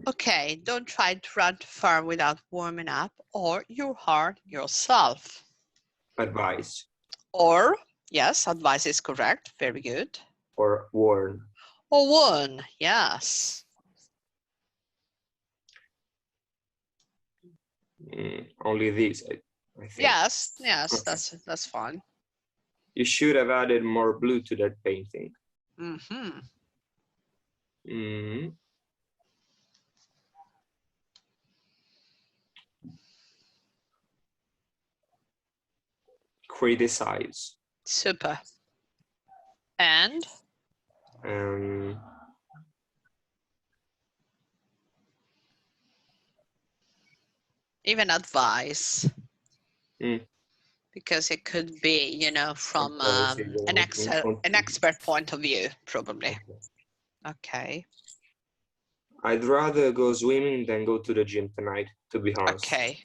Okay, don't try to run too far without warming up, or you hurt yourself. Advise. Or, yes, advice is correct. Very good. Or warn. Or warn, yes. Only these, I think. Yes, yes, Okay. that's fine. You should have added more blue to that painting. Criticize. Super. And? Even advice. Because it could be, you know, from an expert point of view, probably. Okay. I'd rather go swimming than go to the gym tonight, to be honest. Okay,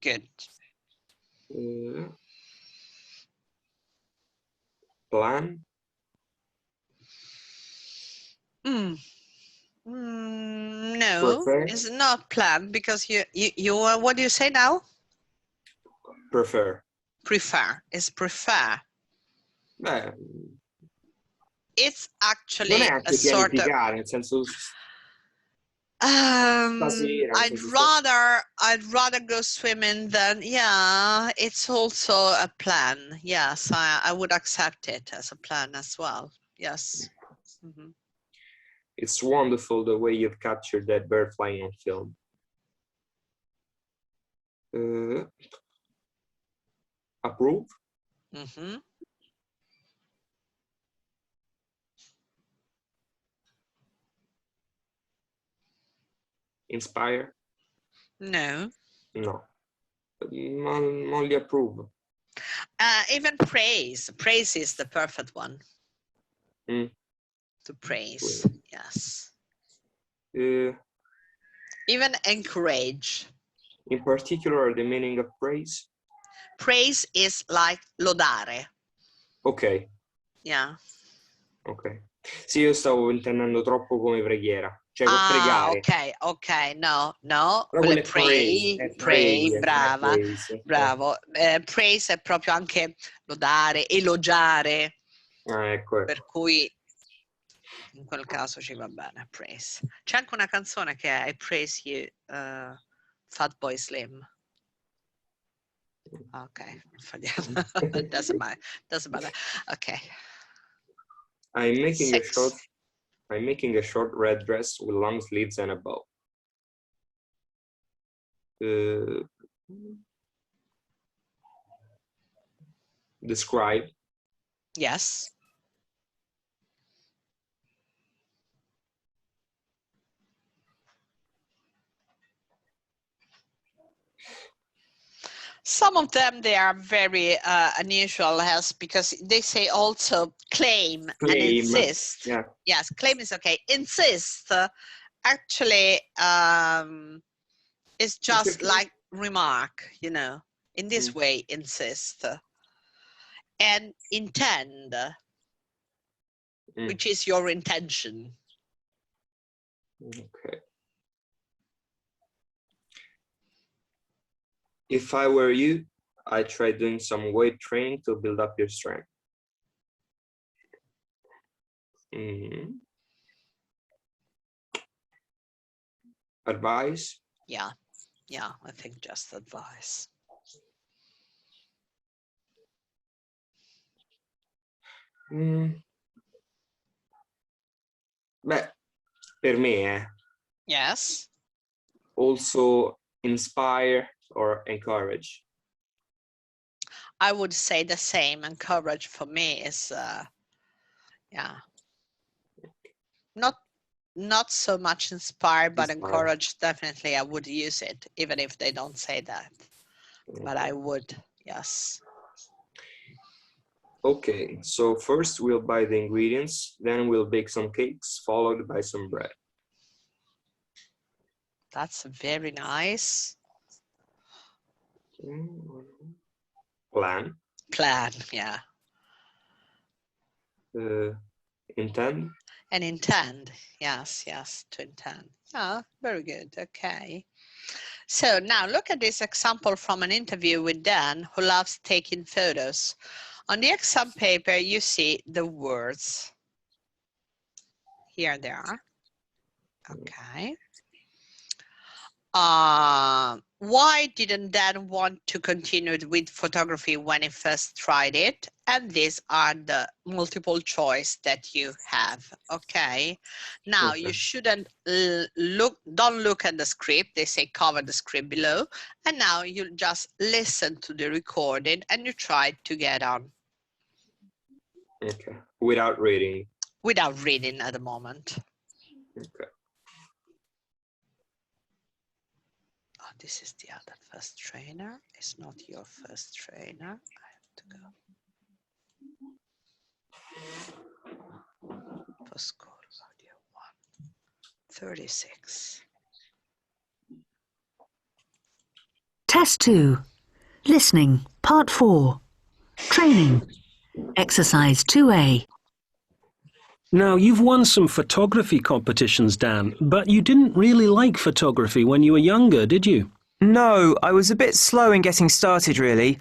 good. Plan? No, Prefer? it's not plan, because you what do you say now? Prefer. Prefer. It's prefer. Beh, It's actually non è anche a sort of nel senso I'd rather go swimming than, yeah, it's also a plan. Yes, I would accept it as a plan as well. Yes. It's wonderful the way you've captured that bird flying on film. Approve? Inspire? No. No. Non li approve. Even praise. Praise is the perfect one. To praise, yes. Even encourage. In particular, the meaning of praise? Praise is like lodare. Ok. Yeah. Ok. Sì, io stavo intendendo troppo come preghiera. Cioè, pregare. Ok, no. Pray, brava, praise. bravo. Praise è proprio anche lodare, elogiare. Ecco. Per cui in quel caso ci va bene, praise. C'è anche una canzone che è I Praise You, Fatboy Slim. Ok, doesn't matter. Okay. I'm making a short red dress with long sleeves and a bow. Describe. Yes. Some of them, they are very unusual, because they say also claim and insist. Yeah. Yes, claim is okay. Insist, actually, is just like remark, you know, in this way, insist. And intend, which is your intention. Okay. If I were you, I'd try doing some weight training to build up your strength. Advice? Yeah, I think just advice. Beh, per me, Yes. Also inspire or encourage. I would say the same. Encourage for me is, yeah, not so much inspire, but encourage, definitely I would use it, even if they don't say that. But I would, yes. Okay, so first we'll buy the ingredients, then we'll bake some cakes, followed by some bread. That's very nice. Plan, yeah. intend. And intend. Yes, yes, to intend. Oh, very good. Okay. So now look at this example from an interview with Dan, who loves taking photos. On the exam paper, you see the words. Here they are. Okay. Why didn't Dan want to continue with photography when he first tried it? And these are the multiple choice that you have. Okay. Now you shouldn't don't look at the script. They say cover the script below. And now you just listen to the recording and you try to get on. Okay. Without reading. Without reading at the moment. Okay. Oh, this is the other first trainer. It's not your first trainer. I have to go. For school audio 136. Test 2. Listening, Part 4. Training. Exercise 2A. Now, you've won some photography competitions, Dan, but you didn't really like photography when you were younger, did you? No, I was a bit slow in getting started, really.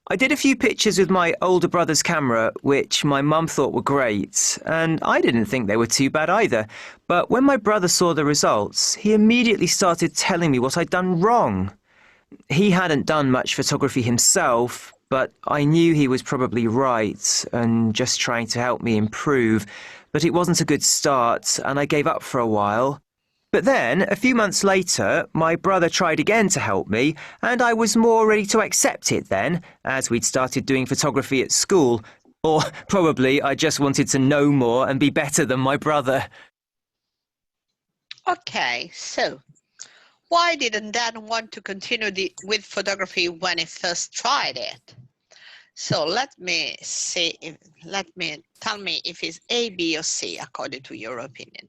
I did a few pictures with my older brother's camera, which my mum thought were great, and I didn't think they were too bad either. But when my brother saw the results, he immediately started telling me what I'd done wrong. He hadn't done much photography himself, but I knew he was probably right and just trying to help me improve. But it wasn't a good start, and I gave up for a while. But then, a few months later, my brother tried again to help me, and I was more ready to accept it then, as we'd started doing photography at school. Or probably I just wanted to know more and be better than my brother. Okay, so why didn't Dan want to continue with photography when he first tried it? So let me see, tell me if it's A, B, or C, according to your opinion.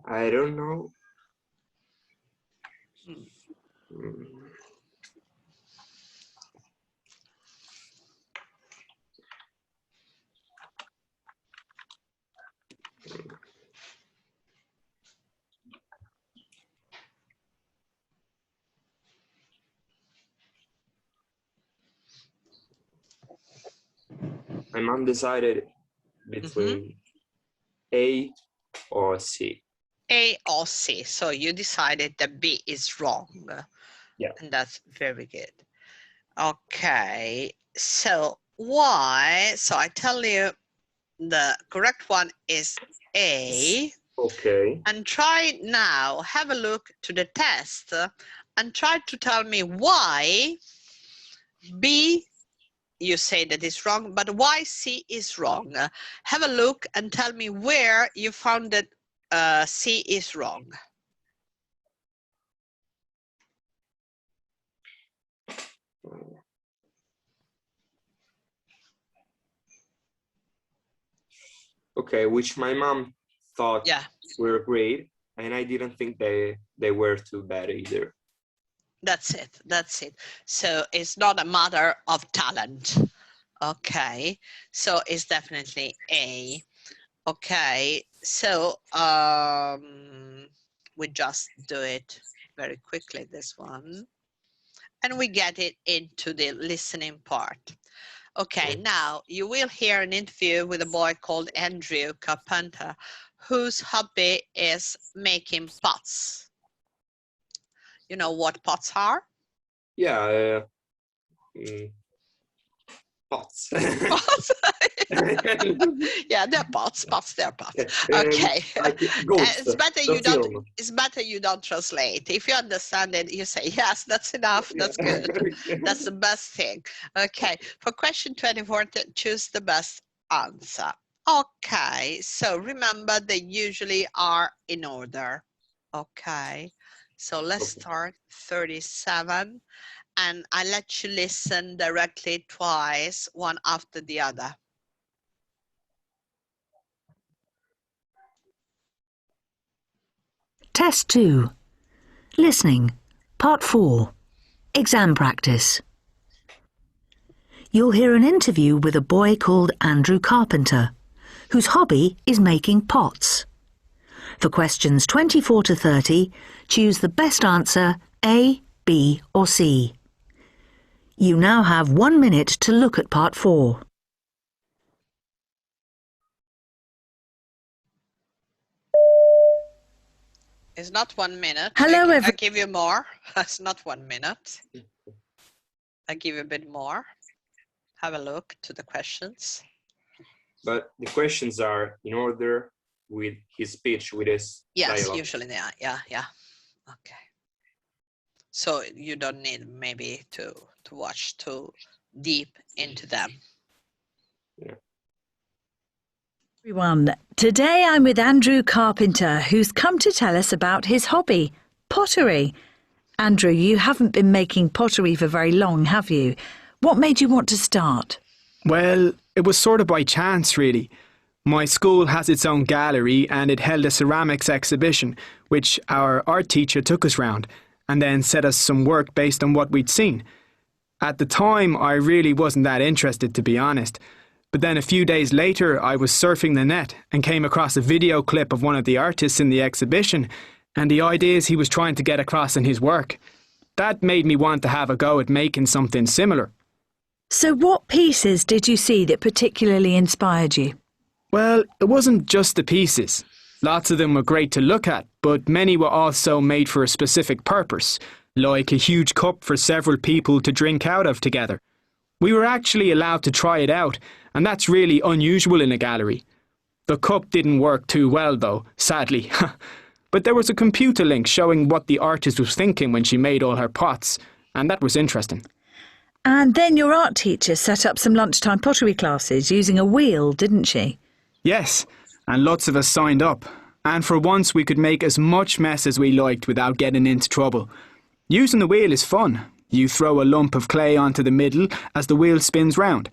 I don't know. I'm undecided between A or C. A or C. So you decided that B is wrong. Yeah. And that's very good. Okay. So why? So I tell you the correct one is A. Okay. And try now, have a look to the test and try to tell me why B, you say that is wrong, but why C is wrong. Have a look and tell me where you found that C is wrong. Okay, which my mom thought were great, and I didn't think they were too bad either. That's it, that's it. So it's not a matter of talent. Okay, so it's definitely A. Okay, so we just do it very quickly, this one. And we get it into the listening part. Okay, now you will hear an interview with a boy called Andrew Carpenter, whose hobby is making pots. You know what pots are? Yeah, pots. Pots? Yeah, they're pots, they're pots. Okay. Like Ghost, it's better you don't translate. If you understand it, you say, yes, that's enough, that's good. That's the best thing. Okay, for question 24, choose the best answer. Okay, so remember they usually are in order. Okay, so let's start 37. And I let you listen directly twice, one after the other. Test 2. Listening. Part 4. Exam practice. You'll hear an interview with a boy called Andrew Carpenter, whose hobby is making pots. For questions 24 to 30, choose the best answer A, B or C. You now have 1 minute to look at part 4. It's not 1 minute. Hello, I give you more. It's not 1 minute. I give you a bit more. Have a look to the questions. But the questions are in order with his speech, with his dialogue. Usually they are. Yeah. Okay. So you don't need maybe to watch too deep into them. Yeah. Everyone, today I'm with Andrew Carpenter, who's come to tell us about his hobby, pottery. Andrew, you haven't been making pottery for very long, have you? What made you want to start? Well, it was sort of by chance, really. My school has its own gallery and it held a ceramics exhibition, which our art teacher took us round, and then set us some work based on what we'd seen. At the time, I really wasn't that interested, to be honest. But then a few days later, I was surfing the net and came across a video clip of one of the artists in the exhibition and the ideas he was trying to get across in his work. That made me want to have a go at making something similar. So what pieces did you see that particularly inspired you? Well, it wasn't just the pieces. Lots of them were great to look at, but many were also made for a specific purpose, like a huge cup for several people to drink out of together. We were actually allowed to try it out, and that's really unusual in a gallery. The cup didn't work too well though, sadly. But there was a computer link showing what the artist was thinking when she made all her pots, and that was interesting. And then your art teacher set up some lunchtime pottery classes using a wheel, didn't she? Yes, and lots of us signed up. And for once we could make as much mess as we liked without getting into trouble. Using the wheel is fun. You throw a lump of clay onto the middle as the wheel spins round.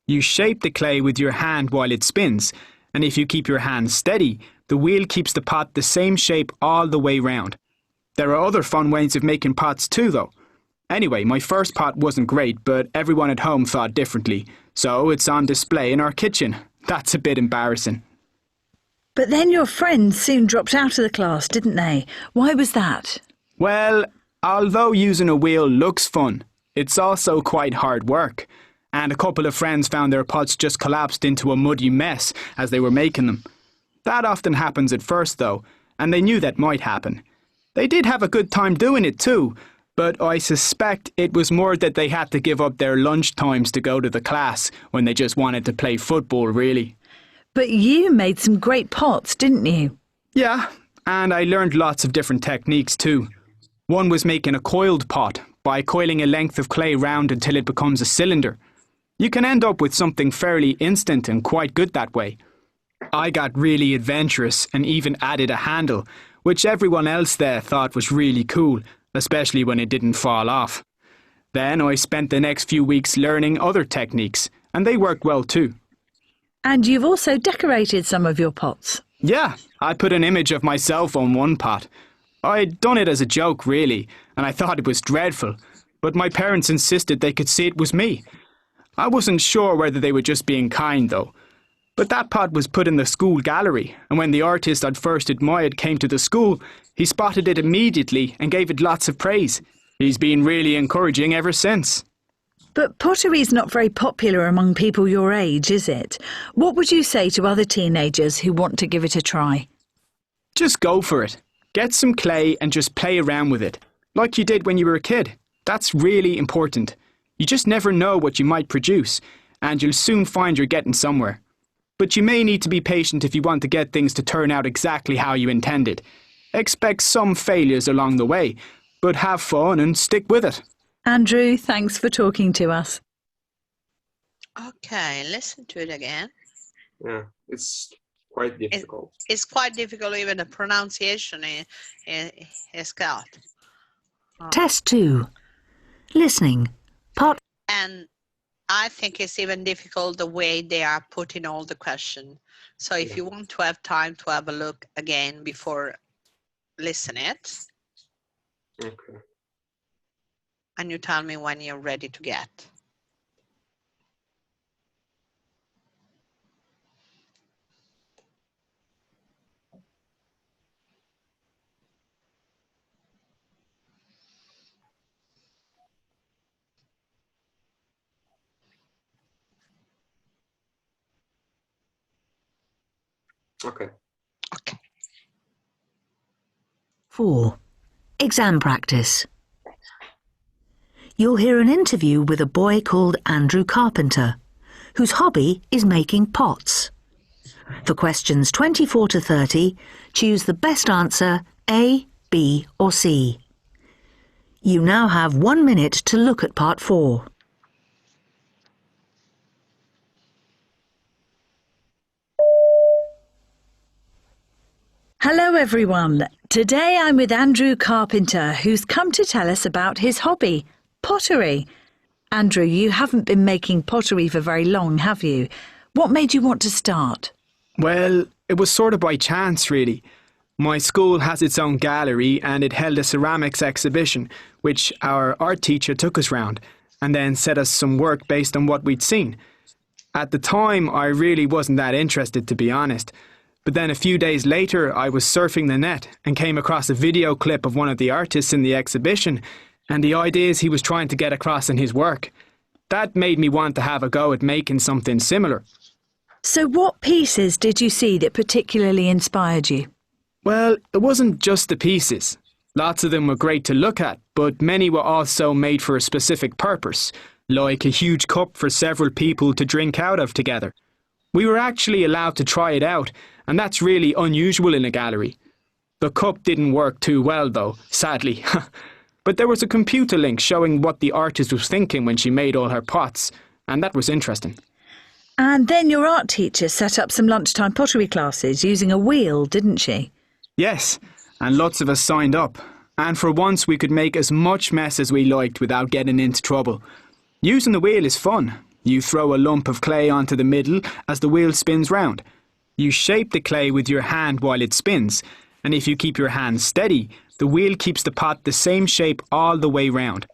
You shape the clay with your hand while it spins, and if you keep your hand steady, the wheel keeps the pot the same shape all the way round. There are other fun ways of making pots too, though. Anyway, my first pot wasn't great, but everyone at home thought differently, so it's on display in our kitchen. That's a bit embarrassing. But then your friends soon dropped out of the class, didn't they? Why was that? Well, although using a wheel looks fun, it's also quite hard work. And a couple of friends found their pots just collapsed into a muddy mess as they were making them. That often happens at first, though, and they knew that might happen. They did have a good time doing it too, but I suspect it was more that they had to give up their lunch times to go to the class when they just wanted to play football, really. But you made some great pots, didn't you? Yeah, and I learned lots of different techniques too. One was making a coiled pot by coiling a length of clay round until it becomes a cylinder. You can end up with something fairly instant and quite good that way. I got really adventurous and even added a handle, which everyone else there thought was really cool, especially when it didn't fall off. Then I spent the next few weeks learning other techniques, and they worked well too. And you've also decorated some of your pots. Yeah, I put an image of myself on one pot. I'd done it as a joke, really, and I thought it was dreadful, but my parents insisted they could see it was me. I wasn't sure whether they were just being kind, though. But that pot was put in the school gallery, and when the artist I'd first admired came to the school, he spotted it immediately and gave it lots of praise. He's been really encouraging ever since. But pottery's not very popular among people your age, is it? What would you say to other teenagers who want to give it a try? Just go for it. Get some clay and just play around with it, like you did when you were a kid. That's really important. You just never know what you might produce, and you'll soon find you're getting somewhere. But you may need to be patient if you want to get things to turn out exactly how you intended. Expect some failures along the way, but have fun and stick with it. Andrew, thanks for talking to us. Okay, listen to it again. Yeah, it's quite difficult. It's quite difficult, even the pronunciation is got. Test 2. Listening. Part. And I think it's even difficult the way they are putting all the question. So if you want to have time to have a look again before listen it. Okay. And you tell me when you're ready to get. Okay. Okay. 4. Exam practice. You'll hear an interview with a boy called Andrew Carpenter, whose hobby is making pots. For questions 24 to 30, choose the best answer A, B or C. You now have 1 minute to look at part 4. Hello everyone. Today I'm with Andrew Carpenter, who's come to tell us about his hobby, pottery. Andrew, you haven't been making pottery for very long, have you? What made you want to start? Well, it was sort of by chance, really. My school has its own gallery and it held a ceramics exhibition, which our art teacher took us round, and then set us some work based on what we'd seen. At the time, I really wasn't that interested, to be honest. But then a few days later, I was surfing the net and came across a video clip of one of the artists in the exhibition and the ideas he was trying to get across in his work. That made me want to have a go at making something similar. So what pieces did you see that particularly inspired you? Well, it wasn't just the pieces. Lots of them were great to look at, but many were also made for a specific purpose, like a huge cup for several people to drink out of together. We were actually allowed to try it out, and that's really unusual in a gallery. The cup didn't work too well though, sadly. But there was a computer link showing what the artist was thinking when she made all her pots, and that was interesting. And then your art teacher set up some lunchtime pottery classes using a wheel, didn't she? Yes, and lots of us signed up. And for once we could make as much mess as we liked without getting into trouble. Using the wheel is fun. You throw a lump of clay onto the middle as the wheel spins round. You shape the clay with your hand while it spins, and if you keep your hand steady, the wheel keeps the pot the same shape all the way round.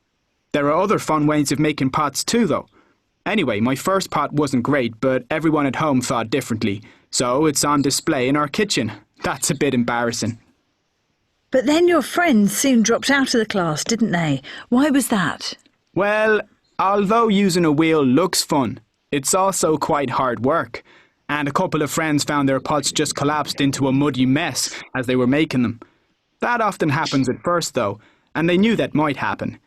There are other fun ways of making pots too, though. Anyway, my first pot wasn't great, but everyone at home thought differently, so it's on display in our kitchen. That's a bit embarrassing. But then your friends soon dropped out of the class, didn't they? Why was that? Well, although using a wheel looks fun, it's also quite hard work. And a couple of friends found their pots just collapsed into a muddy mess as they were making them. That often happens at first though, and they knew that might happen.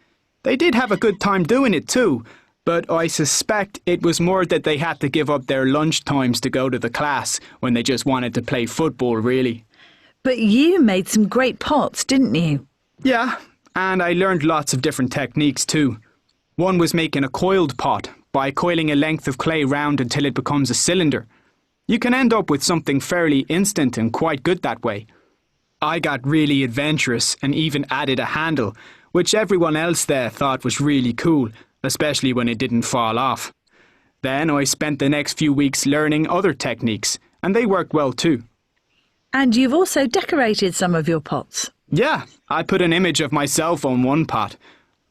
They did have a good time doing it too, but I suspect it was more that they had to give up their lunch times to go to the class when they just wanted to play football, really. But you made some great pots, didn't you? Yeah, and I learned lots of different techniques too. One was making a coiled pot by coiling a length of clay round until it becomes a cylinder. You can end up with something fairly instant and quite good that way. I got really adventurous and even added a handle, which everyone else there thought was really cool, especially when it didn't fall off. Then I spent the next few weeks learning other techniques, and they worked well too. And you've also decorated some of your pots. Yeah, I put an image of myself on one pot.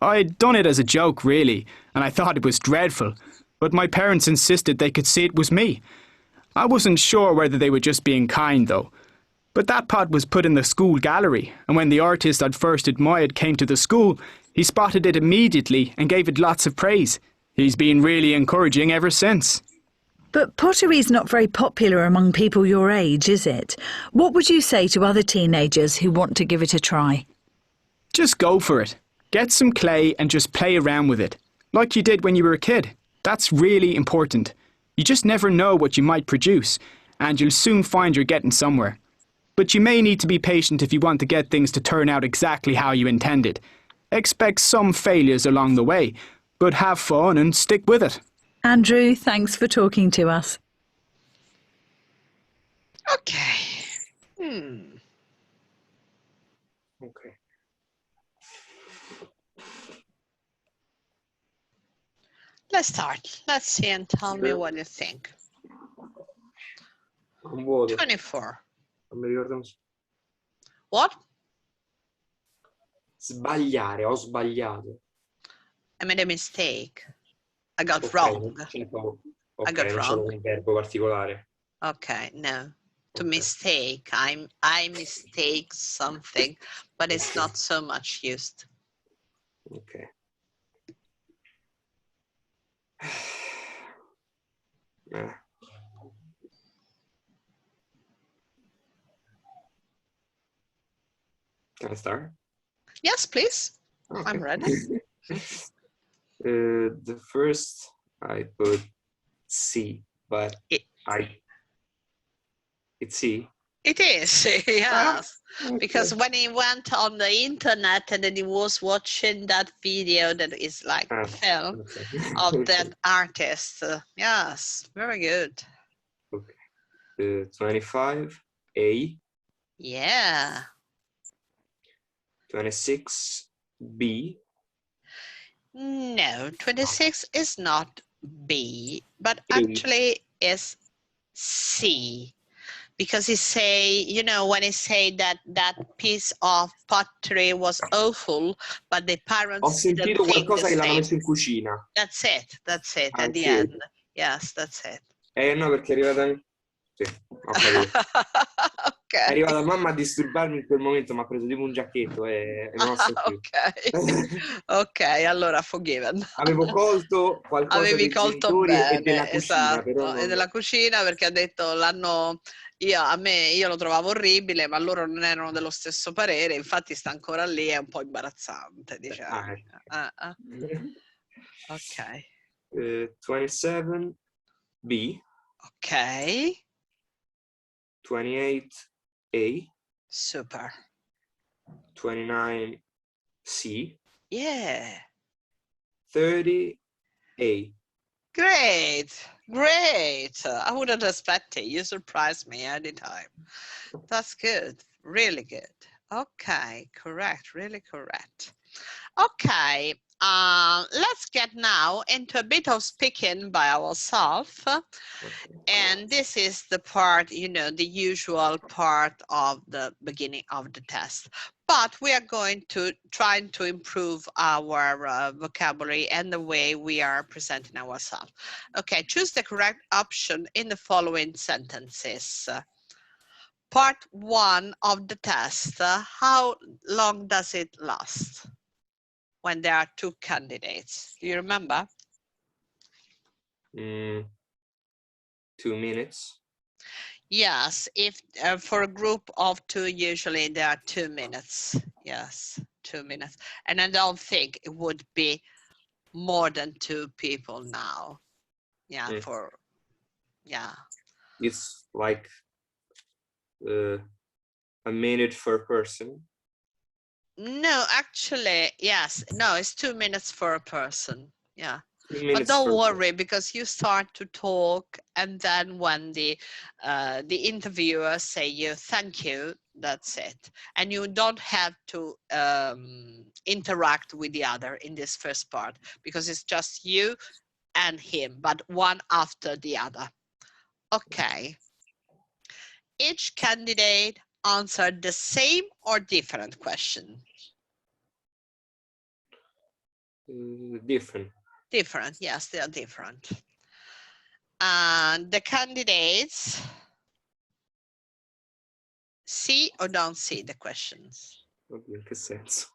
I'd done it as a joke, really, and I thought it was dreadful, but my parents insisted they could see it was me. I wasn't sure whether they were just being kind, though. But that pot was put in the school gallery, and when the artist I'd first admired came to the school, he spotted it immediately and gave it lots of praise. He's been really encouraging ever since. But pottery's not very popular among people your age, is it? What would you say to other teenagers who want to give it a try? Just go for it. Get some clay and just play around with it, like you did when you were a kid. That's really important. You just never know what you might produce, and you'll soon find you're getting somewhere. But you may need to be patient if you want to get things to turn out exactly how you intended. Expect some failures along the way, but have fun and stick with it. Andrew, thanks for talking to us. Okay. Okay. Let's start. Let's see and tell me what you think. 24. Non mi ricordo. What? Sbagliare, ho sbagliato. I made a mistake. I got Ok, wrong. Ok, non c'è un verbo particolare. Okay, no. To mistake, I mistake something, but it's not so much used. Ok. Can I start? Yes, please. Okay. I'm ready. The first I put C, but it's C. It is, yes. Okay. Because when he went on the internet and then he was watching that video that is like a film of that artist. Yes, very good. Okay. 25, A. Yeah. 26, B. No, 26 is not B, but A. actually is C. Because he say, you know, when he say that that piece of pottery was awful, but the parents Ho sentito qualcosa che l'hanno messo in cucina. That's it at the Sì. end. Yes, that's it. No, perché è arrivata... Sì, ho capito. Okay. È arrivata mamma a disturbarmi in quel momento, mi ha preso tipo un giacchetto e non ho sentito. Ok, ok, allora forgiven. Avevo colto qualcosa Avevi dei colto genitori bene, e della cucina, esatto, però e della cucina perché ha detto io lo trovavo orribile, ma loro non erano dello stesso parere, infatti sta ancora lì, è un po' imbarazzante, diciamo. Ok. 27, B. Ok. 28, A. Super. 29, C. Yeah. 30, A. Great. Great. I wouldn't expect it. You surprised me anytime. That's good. Really good. Okay, correct. Really correct. Okay, let's get now into a bit of speaking by ourselves. And this is the part, you know, the usual part of the beginning of the test. But we are going to try to improve our vocabulary and the way we are presenting ourselves. Okay, choose the correct option in the following sentences. Part 1 of the test, how long does it last when there are two candidates? Do you remember? 2 minutes. Yes, if for a group of two, usually there are 2 minutes. Yes, 2 minutes. And I don't think it would be more than 2 people now. Yeah, It's like a minute per person. No, actually, yes. No, it's 2 minutes for a person. Yeah. But Minutes don't worry, because you start to talk, and then when the interviewer say you thank you, that's it. And you don't have to interact with the other in this first part, because it's just you and him, but one after the other. Okay. Each candidate answered the same or different question? Different. Different, yes, they are different. And the candidates see or don't see the questions? In che senso?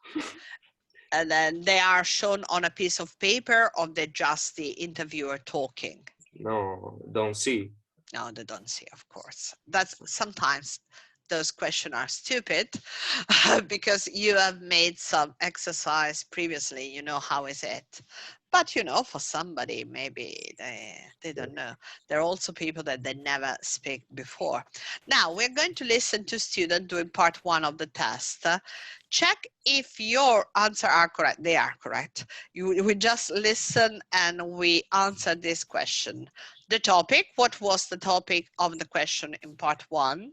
And then they are shown on a piece of paper, or they're just the interviewer talking? No, don't see. No, they don't see, of course. That's sometimes those questions are stupid because you have made some exercise previously, you know, how is it? But, you know, for somebody, maybe they don't know. There are also people that they never speak before. Now, we're going to listen to students doing part 1 of the test. Check if your answers are correct. They are correct. We just listen and we answer this question. The topic, what was the topic of the question in part 1?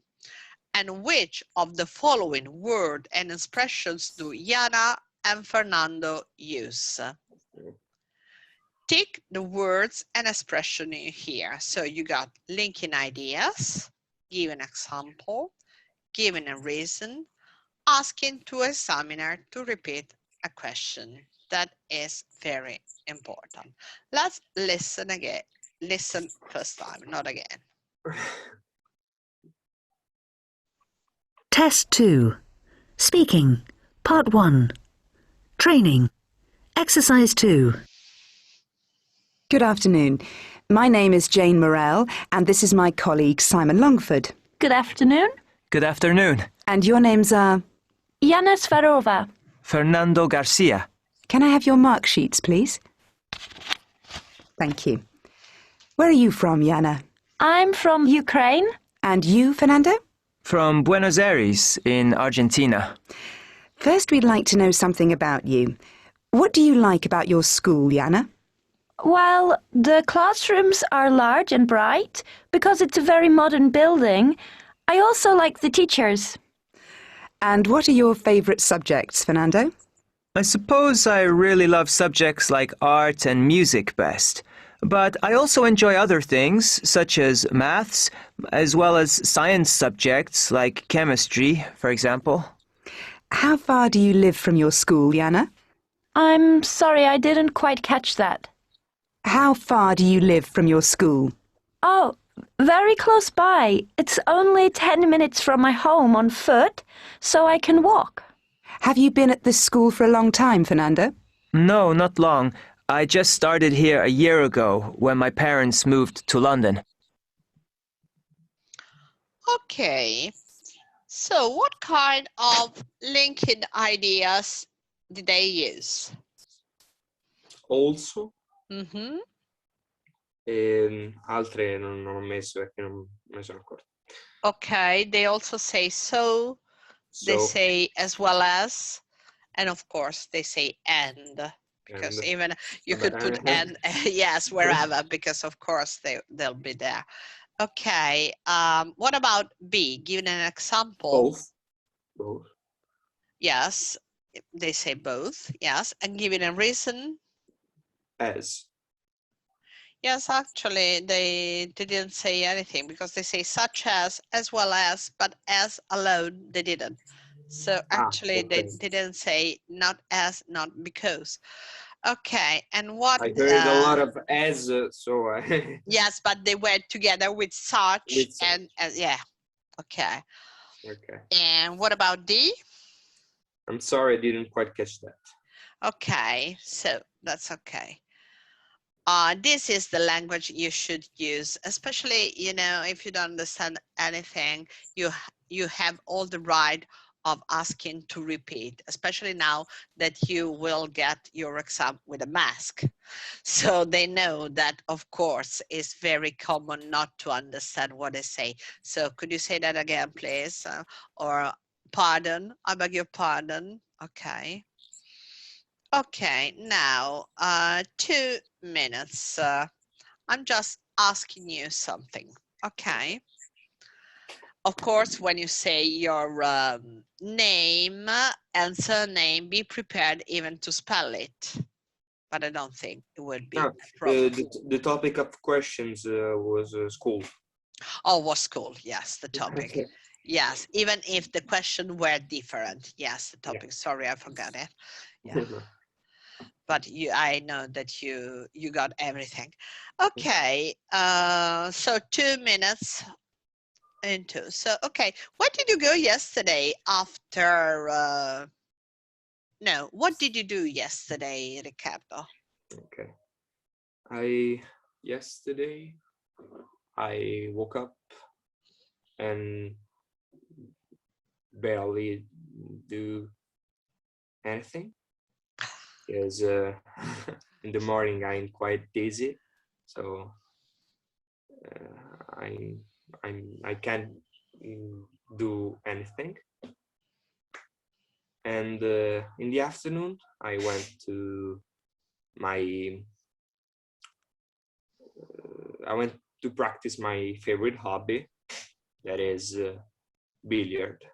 And which of the following words and expressions do Yana and Fernando use? Tick the words and expression in here. So you got linking ideas, give an example, giving a reason, asking to examiner to repeat a question. That is very important. Let's listen again. Listen first time, not again. Test 2. Speaking. Part 1. Training. Exercise 2. Good afternoon. My name is Jane Morell, and this is my colleague Simon Longford. Good afternoon. Good afternoon. And your names are? Jana Svarova. Fernando Garcia. Can I have your mark sheets, please? Thank you. Where are you from, Jana? I'm from Ukraine. And you, Fernando? From Buenos Aires in Argentina. First, we'd like to know something about you. What do you like about your school, Jana? Well, the classrooms are large and bright because it's a very modern building. I also like the teachers. And what are your favourite subjects, Fernando? I suppose I really love subjects like art and music best. But I also enjoy other things, such as maths, as well as science subjects like chemistry, for example. How far do you live from your school, Jana? I'm sorry, I didn't quite catch that. How far do you live from your school? Oh, very close by. It's only 10 minutes from my home on foot, so I can walk. Have you been at this school for a long time, Fernando? No, not long. I just started here a year ago when my parents moved to London. Okay. So what kind of linking ideas did they use? Also. Mm-hmm. Altre non ho messo perché non me ne sono accorto. Okay, they also say so, they say as well as, and of course they say and, because even you could put and, yes, wherever, because of course they'll be there. Okay, what about B? Give an example. Both. Yes, they say both, yes, and giving a reason. As. Yes, actually, they didn't say anything because they say such as well as, but as alone, they didn't. So actually, they didn't say not as, not because. Okay, and what? I heard a lot of as, so I... Yes, but they were together with such and yeah. Okay. Okay. And what about D? I'm sorry, I didn't quite catch that. Okay, so that's okay. This is the language you should use, especially, you know, if you don't understand anything, you have all the right of asking to repeat, especially now that you will get your exam with a mask. So they know that, of course, it's very common not to understand what they say. So could you say that again, please? Or pardon, I beg your pardon. Okay. Okay, now 2 minutes. I'm just asking you something, okay? Of course, when you say your name and surname, be prepared even to spell it. But I don't think it would be a problem. The topic of questions was school. Oh, was school, yes, the topic. Okay. Yes, even if the question were different. Yes, the topic, yeah. Sorry, I forgot it. Yeah. But I know that you got everything. Okay, so 2 minutes into. So, okay, where did you go yesterday after, no, what did you do yesterday, Ricardo? Okay, yesterday, I woke up and barely do anything. Because in the morning I'm quite dizzy, so I can't do anything. And in the afternoon I went to practice my favorite hobby, that is billiard.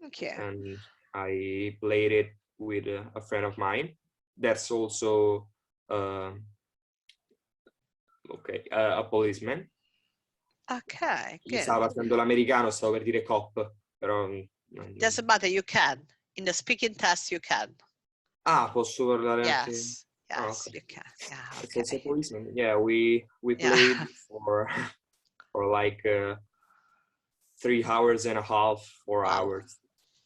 Okay. And I played it with a friend of mine that's also a policeman. Okay, good. Stavo facendo l'americano, stavo per dire cop, però Doesn't matter, you can. In the speaking test, you can. Ah, posso parlare anche? Yes, Okay. you can. Yeah, It's also okay. policeman. Yeah, we played for like 3 hours and a half, 4 Wow. hours.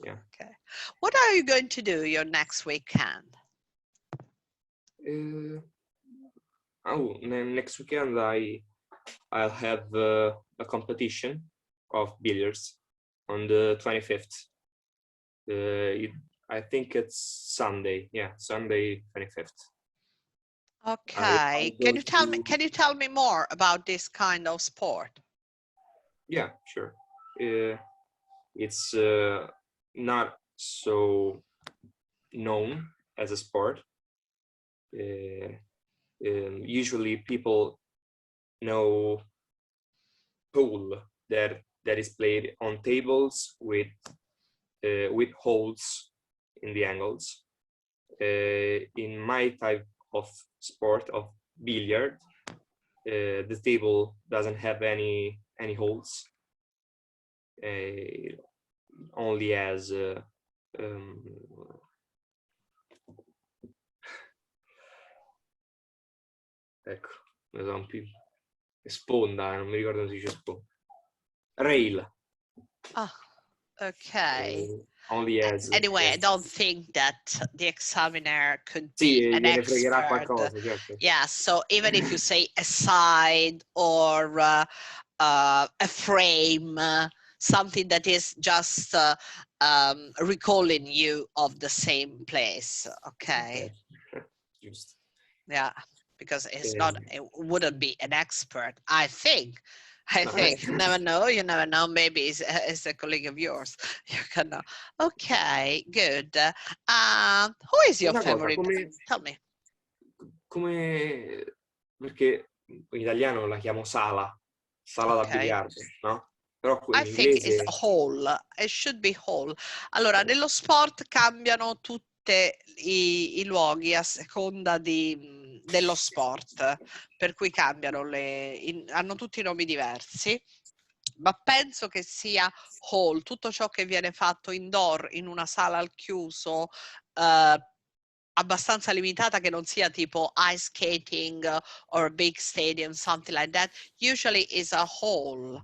Yeah. Okay. What are you going to do your next weekend? Next weekend I'll have a competition of billiards on the 25th. I think it's Sunday. Yeah, Sunday 25th. Okay. Can you tell me more about this kind of sport? Yeah, sure. It's not so known as a sport. Usually people know pool that is played on tables with holes in the angles. In my type of sport of billiard, the table doesn't have any holes. Only has ecco, esempio, sponda, non mi ricordo come si dice sponda. Rail. Oh, okay. Only as anyway, I don't think that the examiner could be an expert. Qualcosa, certo. Yeah, so even if you say a side or a frame, something that is just recalling you of the same place, okay? Just. Yeah, because it's not, it wouldn't be an expert, I think. You never know, maybe it's a colleague of yours, you can know. Okay, good. Who is your favorite? Tell me. Perché in italiano la chiamo sala da biliardo, no? Però in I think inglese... it's whole, it should be whole. Allora, nello sport cambiano tutti i luoghi a seconda dello sport, per cui cambiano, hanno tutti nomi diversi, ma penso che sia hall, tutto ciò che viene fatto indoor in una sala al chiuso, abbastanza limitata, che non sia tipo ice skating or a big stadium, something like that, usually is a hall.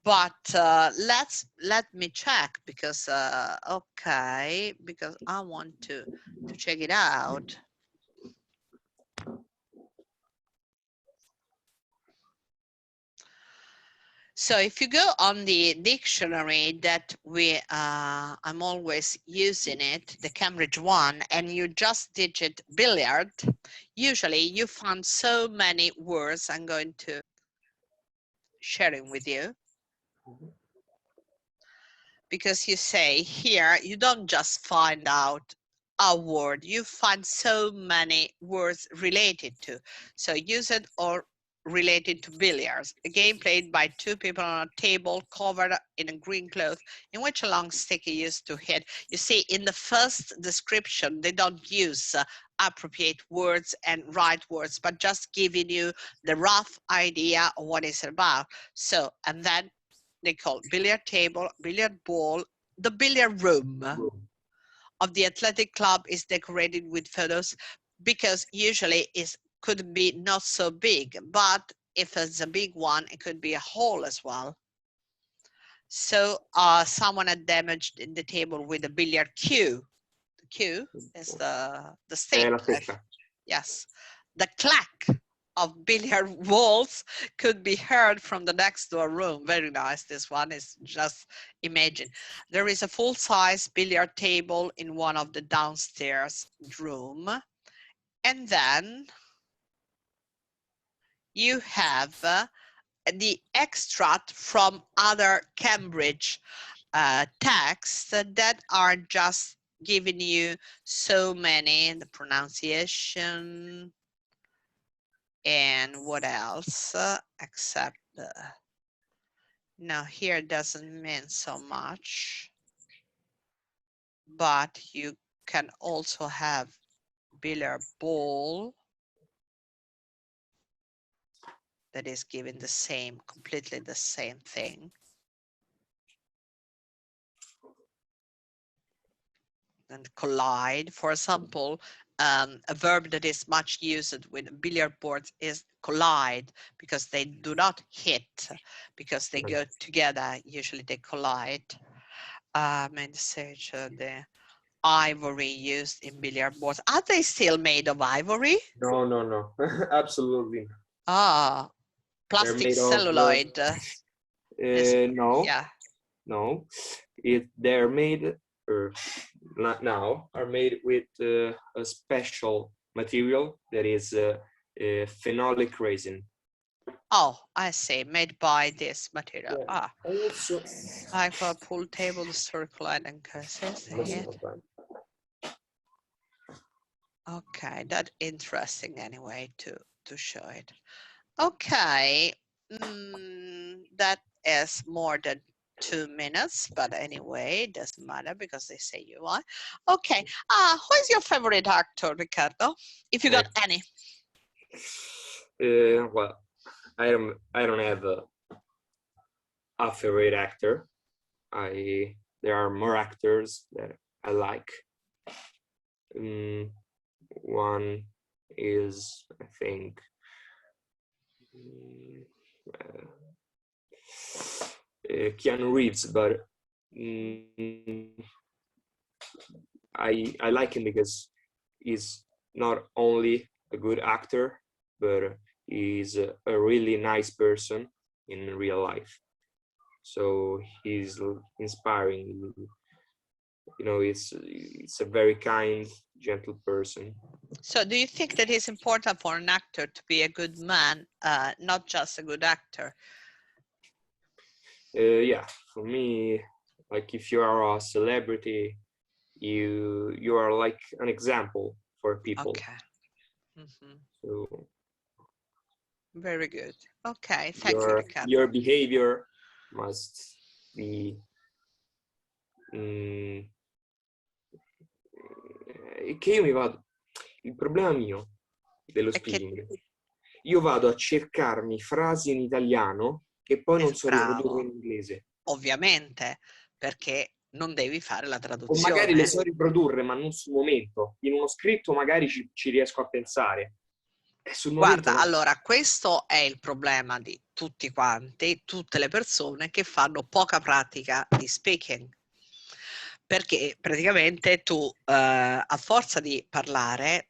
But let me check, because okay, because I want to check it out. So if you go on the dictionary that I'm always using it, the Cambridge one, and you just digit billiard, usually you find so many words. I'm going to share it with you. Because you say here, you don't just find out a word, you find so many words related to. So use it or related to billiards, a game played by two people on a table covered in a green cloth in which a long stick is used to hit. You see, in the first description, they don't use appropriate words and right words, but just giving you the rough idea of what it's about. So, and then they call billiard table, billiard ball. The billiard room of the athletic club is decorated with photos, because usually it could be not so big, but if it's a big one, it could be a hole as well. So someone had damaged in the table with a billiard cue. The cue is the stick. Yes. The clack of billiard balls could be heard from the next door room. Very nice. This one is just imagine. There is a full-size billiard table in one of the downstairs room. And then you have the extract from other Cambridge texts that are just giving you so many, the pronunciation, and what else, except no, here doesn't mean so much, but you can also have billiard ball that is given the same, completely the same thing. and collide. For example, a verb that is much used with billiard boards is collide, because they do not hit, because they go together. Usually they collide. The ivory used in billiard boards. Are they still made of ivory? No, no, no, absolutely not. Ah, They're plastic made celluloid. No, Yeah. no. They're made, or not now, are made with a special material that is phenolic resin. Oh, I see. Made by this material. Yeah. Ah, Also, like a pool table, circular and curses. Okay, that's interesting anyway to show it. Okay, that is more than 2 minutes, but anyway, it doesn't matter because they say you are. Okay, who is your favorite actor, Ricardo? If you got any. Well, I don't have a favorite actor. There are more actors that I like. One is, I think, Keanu Reeves, but I like him because he's not only a good actor, but he's a really nice person in real life. So he's inspiring. You know, it's a very kind, gentle person. So do you think that it's important for an actor to be a good man, not just a good actor? Yeah, for me, like if you are a celebrity, you are like an example for people. Okay. So very good. Okay, thank you, Ricardo. Your behavior must be che io mi vado, il problema mio dello speaking, io vado a cercarmi frasi in italiano che poi non so riprodurre in inglese. Ovviamente, perché non devi fare la O traduzione. magari le so riprodurre, ma non sul momento. In uno scritto magari ci riesco a pensare. Sul Guarda, momento no. allora, questo è il problema di tutti quanti, tutte le persone che fanno poca pratica di speaking. Perché praticamente tu, a forza di parlare,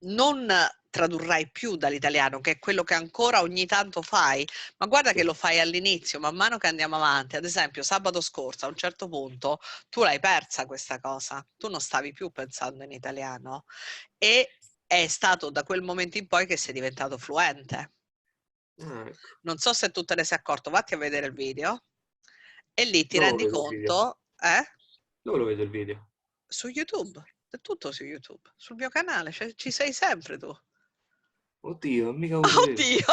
non tradurrai più dall'italiano, che è quello che ancora ogni tanto fai, ma guarda che lo fai all'inizio, man mano che andiamo avanti. Ad esempio, sabato scorso, a un certo punto, tu l'hai persa questa cosa, tu non stavi più pensando in italiano e è stato da quel momento in poi che sei diventato fluente. Non so se tu te ne sei accorto, vatti a vedere il video e lì ti rendi conto, Dove lo vedo il video? Su YouTube, è tutto su YouTube, sul mio canale, cioè, ci sei sempre tu. Oddio, mica lo sapevo. Oddio!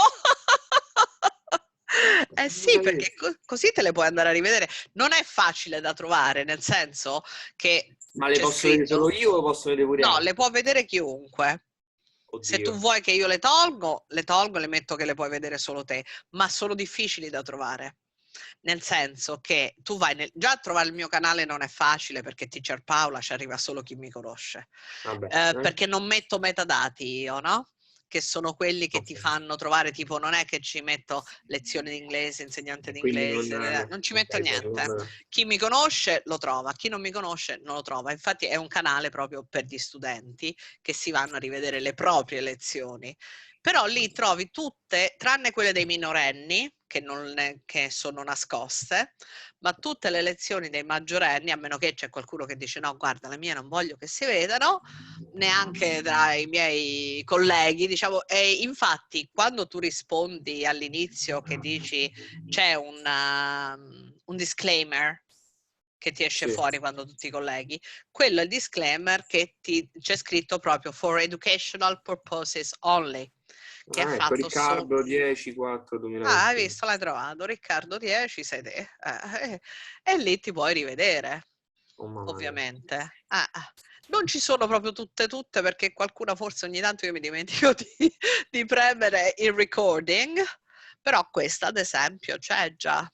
Sì, perché così te le puoi andare a rivedere. Non è facile da trovare, nel senso che... Ma le posso vedere solo io o posso vedere pure altri? No, le può vedere chiunque. Oddio. Se tu vuoi che io le tolgo, le metto che le puoi vedere solo te, ma sono difficili da trovare. Nel senso che tu vai già a trovare il mio canale non è facile, perché Teacher Paola ci arriva solo chi mi conosce. Perché non metto metadati io, no? Che sono quelli che ti fanno trovare, tipo non è che ci metto lezioni di inglese, insegnante di inglese, non ci metto niente. Chi mi conosce lo trova, chi non mi conosce non lo trova. Infatti è un canale proprio per gli studenti che si vanno a rivedere le proprie lezioni. Però lì trovi tutte, tranne quelle dei minorenni, che sono nascoste, ma tutte le lezioni dei maggiorenni, a meno che c'è qualcuno che dice no, guarda, le mie non voglio che si vedano, neanche tra i miei colleghi, diciamo. E infatti quando tu rispondi all'inizio che dici c'è un disclaimer che ti esce fuori quando tutti i colleghi, quello è il disclaimer che c'è scritto proprio for educational purposes only. Che è fatto RICCARDO13042021. hai visto, l'hai trovato, Riccardo 10 sei te, e lì ti puoi rivedere, ovviamente. Non ci sono proprio tutte perché qualcuna forse ogni tanto io mi dimentico di premere il recording, però questa ad esempio c'è già.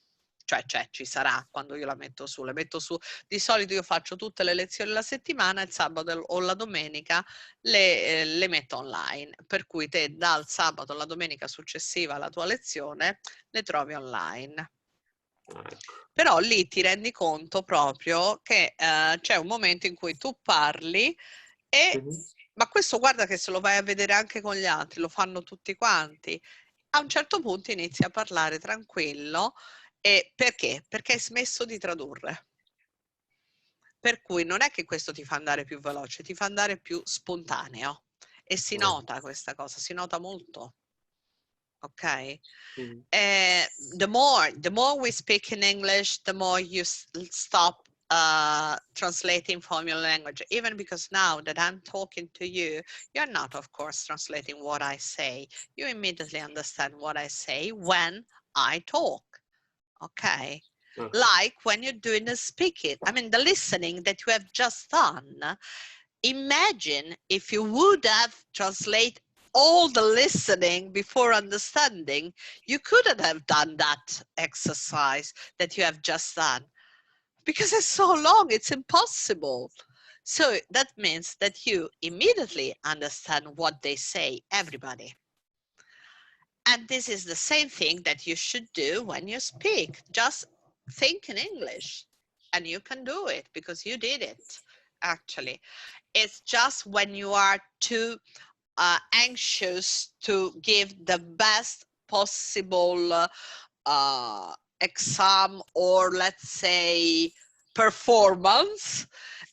cioè ci sarà quando io la metto su. Le metto su, di solito io faccio tutte le lezioni la settimana, il sabato o la domenica le metto online, per cui te dal sabato alla domenica successiva alla tua lezione le trovi online. Però lì ti rendi conto proprio che c'è un momento in cui tu parli e, ma questo guarda che se lo vai a vedere anche con gli altri, lo fanno tutti quanti, a un certo punto inizi a parlare tranquillo. E perché? Perché hai smesso di tradurre. Per cui non è che questo ti fa andare più veloce, ti fa andare più spontaneo. E si nota questa cosa, si nota molto. Ok? The more we speak in English, the more you stop translating from your language. Even because now that I'm talking to you, you're not, of course, translating what I say. You immediately understand what I say when I talk. Okay? Like when you're doing the speaking, I mean, the listening that you have just done. Imagine if you would have translated all the listening before understanding, you couldn't have done that exercise that you have just done because it's so long, it's impossible. So that means that you immediately understand what they say, everybody. And this is the same thing that you should do when you speak. Just think in English and you can do it because you did it, actually. It's just when you are too anxious to give the best possible exam, or let's say performance,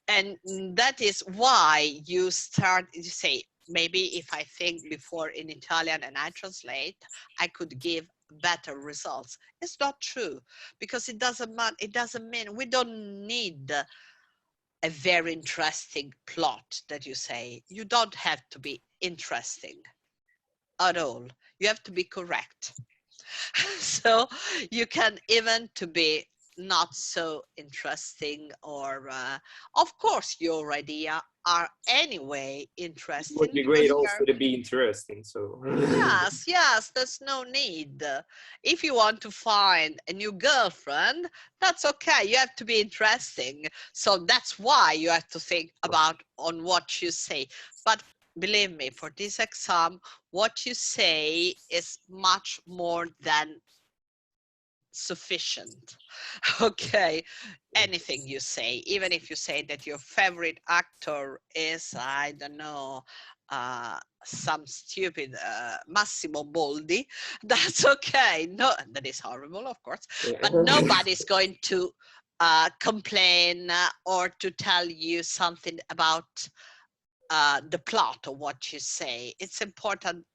and that is why you say, maybe if I think before in Italian and I translate, I could give better results. It's not true, because it doesn't mean we don't need a very interesting plot that you say. You don't have to be interesting at all. You have to be correct. So you can even to be not so interesting, or of course your idea are anyway interesting. It would be great also to be interesting, so yes, there's no need. If you want to find a new girlfriend, that's okay, you have to be interesting. So that's why you have to think about on what you say. But believe me, for this exam, what you say is much more than sufficient. Okay, anything you say, even if you say that your favorite actor is, I don't know, some stupid Massimo Boldi, that's okay. No, that is horrible, of course, but nobody's going to complain or to tell you something about the plot of what you say. It's important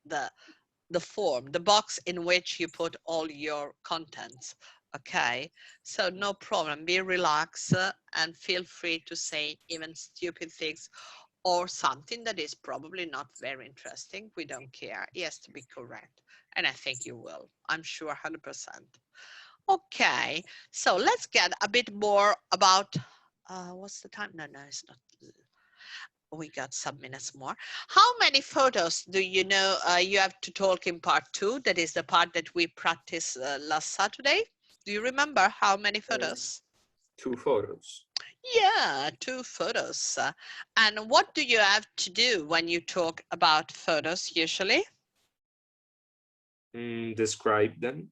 the form, the box in which you put all your contents. Okay, so no problem, be relaxed and feel free to say even stupid things or something that is probably not very interesting. We don't care. It has to be correct. And I think you will, I'm sure 100%. Okay, so let's get a bit more about, what's the time? No, it's not. We got some minutes more. How many photos do you know you have to talk in part 2? That is the part that we practiced last Saturday. Do you remember how many photos? 2 photos. Yeah, 2 photos. And what do you have to do when you talk about photos usually? Describe them.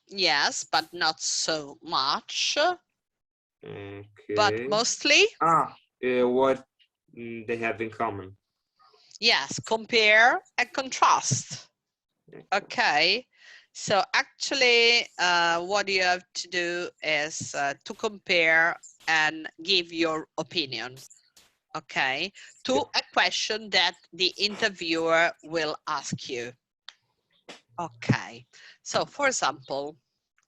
Yes, but not so much. Okay. But mostly? What they have in common. Yes, compare and contrast. Okay, so actually what you have to do is to compare and give your opinion, okay, to a question that the interviewer will ask you. Okay, so for example,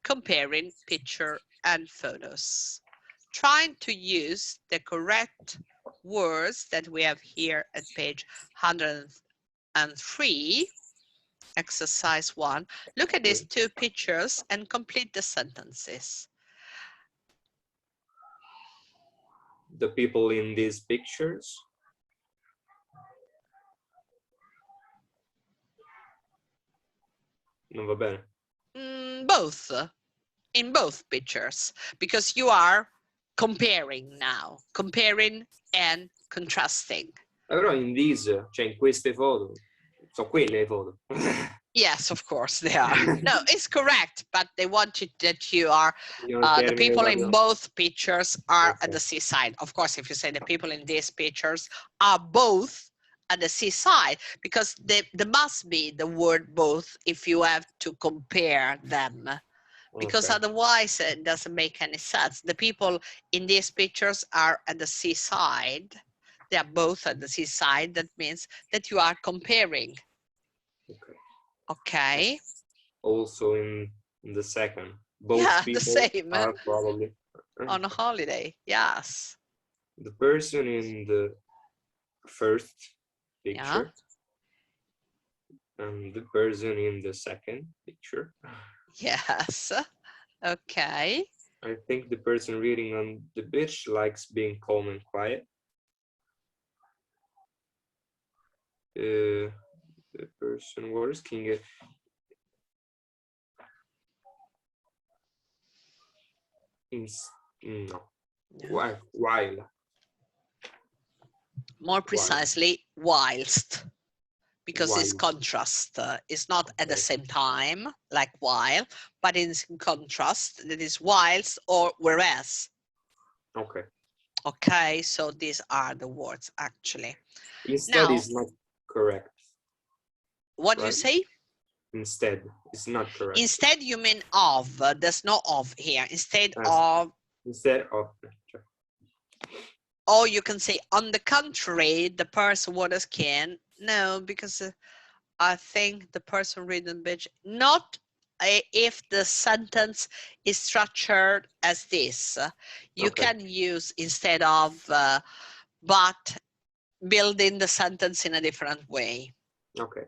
comparing picture and photos, trying to use the correct words that we have here at page 103, exercise 1. Look at these 2 pictures and complete the sentences. The people in these pictures. Non va bene. Both. in both pictures, because you are comparing now, comparing and contrasting. Però in these, cioè in queste foto, sono quelle le foto. Yes, of course they are. No, it's correct, but they wanted that you are, Io the people in both pictures are at Okay. the seaside. Of course, if you say the people in these pictures are both at the seaside, because there must be the word both if you have to compare them, because Okay. otherwise it doesn't make any sense. The people in these pictures are at the seaside. They are both at the seaside. That means that you are comparing. Okay. Okay. Also in the second, both Yeah, the people same. are probably On a holiday, yes. the person in the first Yeah. picture and the person in the second picture. Yes. Okay. I think the person reading on the beach likes being calm and quiet. The person working no. While. More precisely, whilst, because it's While. contrast. It's not at the Okay. same time, like while, but in contrast, that is whilst or whereas. Okay. Okay, so these are the words actually. Instead Now, is not correct. what do you Right? say? Instead is not correct. Instead, you mean of. There's no of here. Instead Yes. of, Instead of. or you can say on the contrary, the person water skin. No, because I think the person reading bitch, not if the sentence is structured as this. You Okay. can use instead of, but building the sentence in a different way. Okay.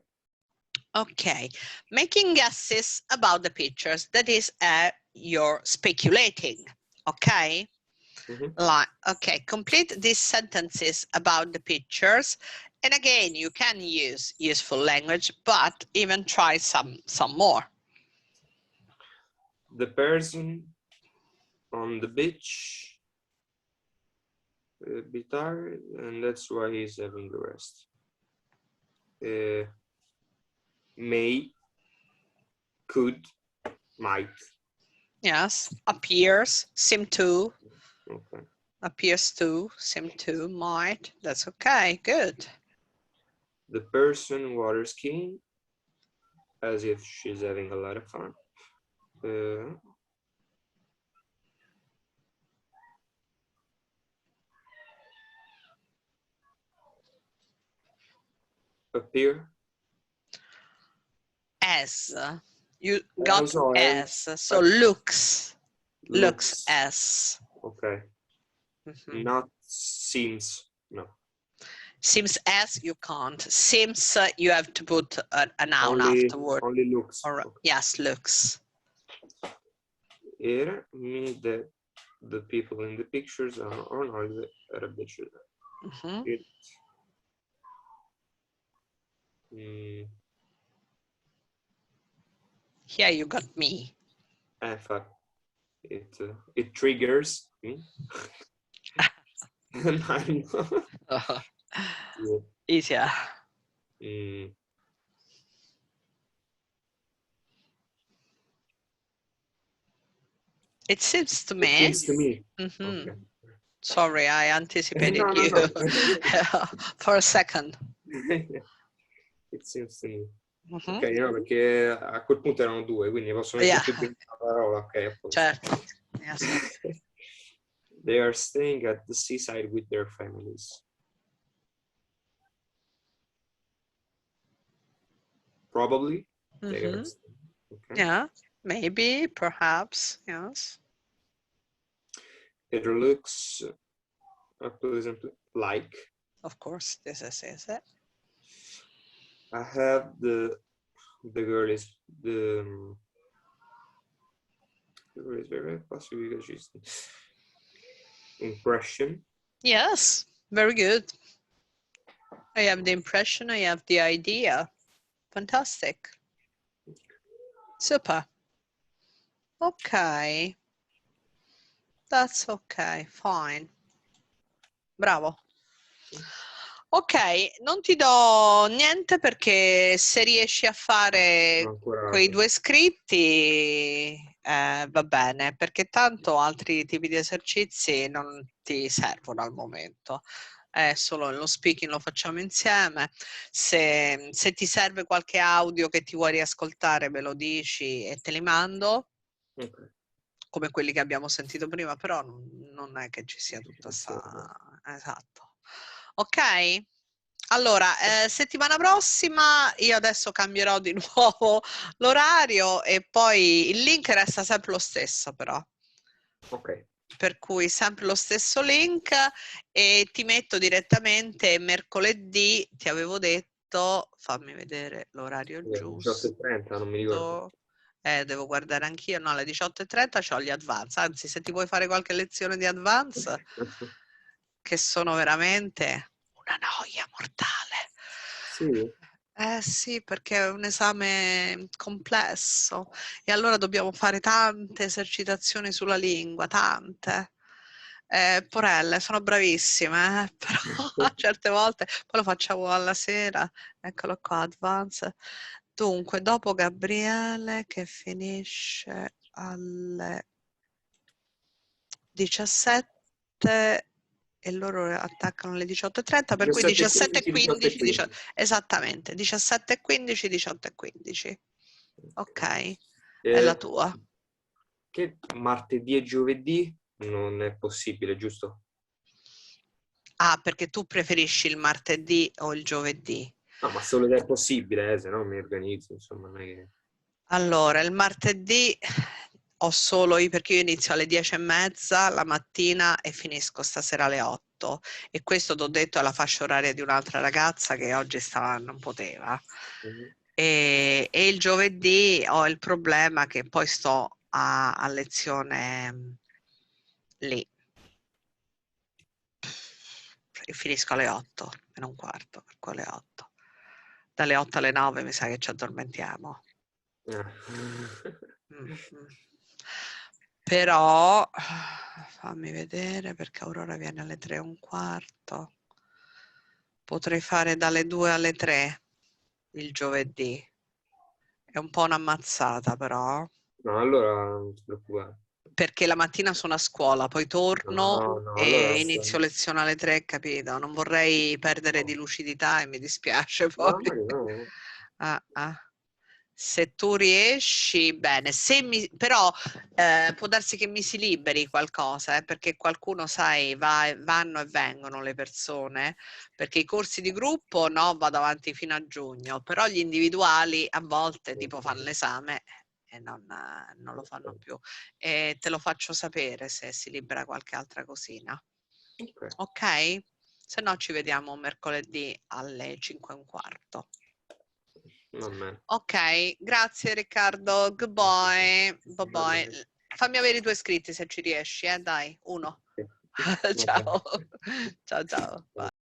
Okay, making guesses about the pictures, that is you're speculating, okay? Like, okay, complete these sentences about the pictures. And again, you can use useful language, but even try some more. The person on the beach a bit tired, and that's why he's having a rest. May, could, might. Yes, appears, seem to, Okay. appears to, seem to, might. That's okay, good. The person water skiing, as if she's having a lot of fun. Appear. As, you got Also as, so looks as. Okay. Not seems, no. Seems as, you can't. Seems, you have to put a noun afterward. Only looks. Or, Okay. yes, looks. Here means that the people in the pictures are on holiday at a beach. Here you got me. In fact, it triggers me. And I know. Easier. It seems to me. It seems to me. Okay. Sorry, I anticipated No. you for a second. It seems to me. Ok, no, perché a quel punto erano due, quindi possono essere più di una parola. Ok, certo. Yes. They are staying at the seaside with their families. Probably. They are staying. Okay. Yeah, maybe, perhaps, yes. It looks pleasant, like. Of course, this is it. I have the girl is very possible because she's impression. Yes, very good. I have the impression, I have the idea. Fantastic. Super. Ok. That's ok, fine. Bravo. Ok, non ti do niente perché se riesci a fare quei 2 scritti va bene, perché tanto altri tipi di esercizi non ti servono al momento. È solo lo speaking lo facciamo insieme. Se ti serve qualche audio che ti vuoi riascoltare me lo dici e te li mando. Ok. Come quelli che abbiamo sentito prima, però non è che ci sia tutta sta... Esatto. Ok? Allora, settimana prossima io adesso cambierò di nuovo l'orario e poi il link resta sempre lo stesso però. Ok. Per cui sempre lo stesso link e ti metto direttamente mercoledì, ti avevo detto, fammi vedere l'orario giusto. 18:30, non mi ricordo. Devo guardare anch'io, no, alle 18:30 c'ho gli advance, anzi se ti vuoi fare qualche lezione di advance, che sono veramente una noia mortale. Sì. Sì, perché è un esame complesso e allora dobbiamo fare tante esercitazioni sulla lingua, tante. Porelle, sono bravissime, però certe volte poi lo facciamo alla sera. Eccolo qua, advance. Dunque, dopo Gabriele che finisce alle 17 e loro attaccano alle 18:30, per cui 17:15, 17:15. esattamente, 17:15, 18:15. Ok, è la Eh, tua. che martedì e giovedì non è possibile, giusto? Ah, perché tu preferisci il martedì o il giovedì? No, ma solo ed è possibile, se no mi organizzo, insomma, non è che... Allora, il martedì ho solo io, perché io inizio alle 10:30 la mattina e finisco stasera alle 8. E questo t'ho detto è la fascia oraria di un'altra ragazza che oggi non poteva. E il giovedì ho il problema che poi sto a lezione lì. E finisco alle 8:15, per cui alle 8. Dalle 8 alle 9 mi sa che ci addormentiamo. Però fammi vedere perché Aurora viene alle 3:15. Potrei fare dalle 2 alle 3 il giovedì. È un po' un'ammazzata però. No, allora non ti preoccupare. Perché la mattina sono a scuola, poi torno No, allora e inizio lezione alle 3, capito? Non vorrei perdere di lucidità e mi dispiace poi. No. Se tu riesci, bene. Però può darsi che mi si liberi qualcosa, perché qualcuno, sai, vanno e vengono le persone, perché i corsi di gruppo no, vado avanti fino a giugno, però gli individuali a volte tipo fanno l'esame e non lo fanno più. E te lo faccio sapere se si libera qualche altra cosina. Ok? Se no ci vediamo mercoledì alle 5:15. Ok, grazie Riccardo, goodbye, bye bye. Fammi avere i tuoi iscritti se ci riesci, dai, uno. Ciao, ciao, ciao. Bye.